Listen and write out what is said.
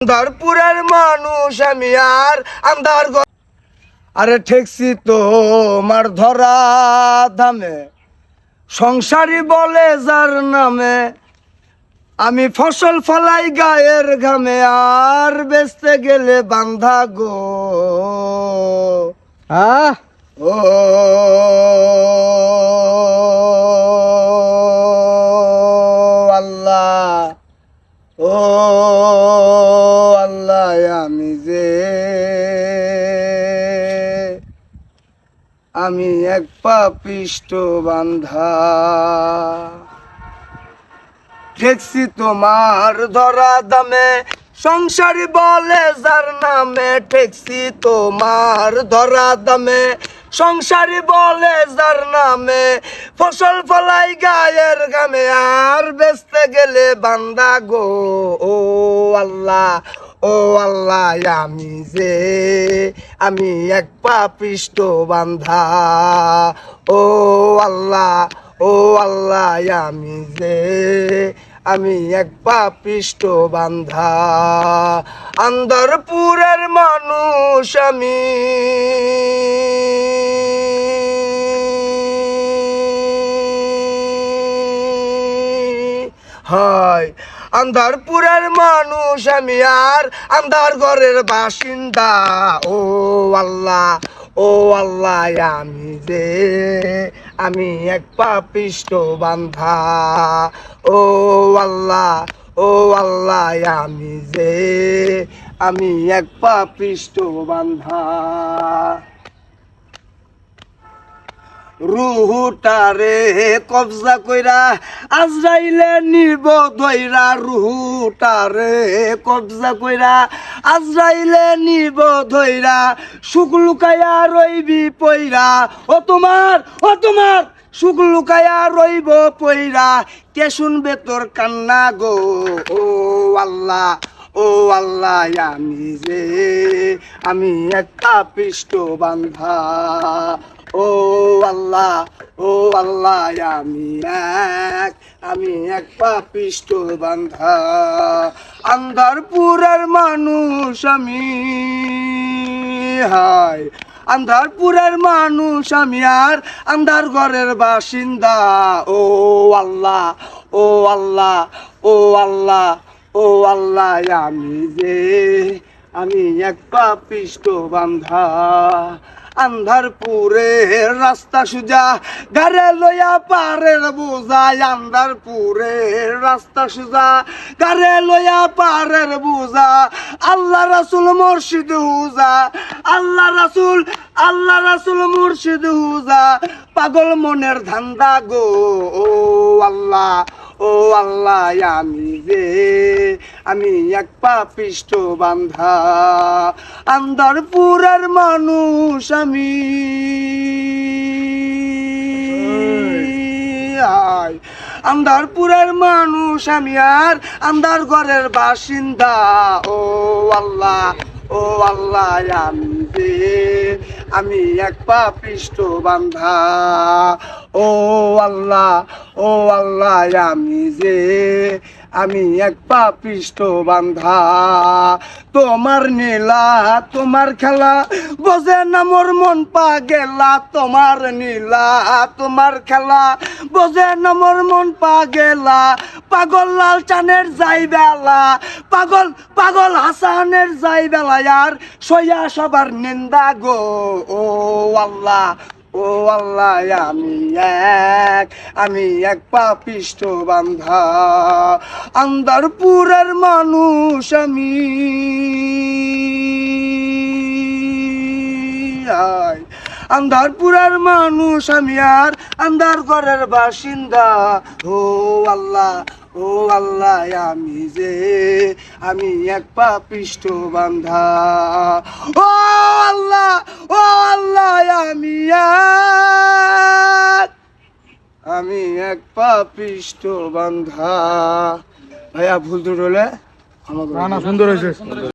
আন্ধারপুরের মানুষ আমি আর আন্ধার আরে ঠেকছি তো মার ধরা দামে সংসারী বলে যার নামে আমি ফসল ফলাই গায়ের ঘামে আর বেচতে গেলে বান্ধা গো ও আল্লাহ ও আল্লাহ আমি এক পাপিষ্ট বান্ধা ঠেকছি তোমার ধরা দামে সংসারী বলে যার নামে ঠেকছি তোমার ধরা দামে সংসারী বলে যার নামে ফসল ফলাই গায়ের গামে আর বেচতে গেলে বান্দা গো ও আল্লাহ ও আল্লাহ আমি এক পাপিষ্ট বান্ধা ও আল্লাহ আমি এক পাপিষ্ট বান্ধা আন্ধারপুরের মানুষ আমি হয় আন্ধারপুরের মানুষ আমি আর আন্ধার ঘরের বাসিন্দা ও আল্লাহ আমি এক পাপিষ্ট বান্ধা ও আল্লাহ আমি এক পাপিষ্ট বান্ধা রুহুটারে কবজা কইরা আজরাইলে নিব ধইরা রুহুটারে কবজা কইরা আজরাইলে নিব ধইরা সুখ লুকাইয়া রইবি পইরা ও তোমার সুখ লুকাইয়া রইব পইরা কে শুনবে তোর কান্না গো ও আল্লাহ আমি এক পাপিষ্ট বান্ধা ও আল্লাহ আমি এক পাপিষ্ট বান্ধা আন্ধারপুরের মানুষ আমি হায় আন্ধারপুরের মানুষ আমি আর আন্ধার ঘরের বাসিন্দা ও আল্লাহ আমি এক পাপিষ্ট বান্ধা আন্ধারপুরের রাস্তা সুজা গারে লইয়া পারের বোঝা আন্ধারপুরের রাস্তা সুজা গারে লইয়া পারের বোঝা আল্লাহ রাসূল মুর্শিদ হুজা আল্লাহ রাসূল মুর্শিদ হুজা পাগল মনের ধান্দা গো ও আল্লাহ আমি এক পাপিষ্ট বান্ধা আন্ধারপুরের মানুষ আমি আন্ধারপুরের মানুষ আমি আর আন্ধার ঘরের বাসিন্দা ও আল্লাহ আমি এক পাপিষ্ট বান্ধা ও আল্লাহ আমি এক পাপিষ্ট বান্ধা তোমার নীলা তোমার খেলা বোঝে না মোর মন পাগেলা তোমার নীলা তোমার খেলা বোঝে না মোর মন পাগেলা পাগল লাল চানের যাই বেলা পাগল হাসানের যাই বেলা আর সইয়া সবার নিন্দা গো ও আল্লাহ আমি এক পাপিষ্ট বান্ধা আন্ধারপুরের মানুষ আমি আন্ধারপুরের মানুষ আমি আর আন্ধার ঘরের বাসিন্দা ও আল্লাহ আমি এক পাপিষ্ট বান্ধা ও আল্লাহ আমি এক পাপিষ্ট বান্ধা ভাইয়া ভুল তো রলে আমার সুন্দর হয়েছে।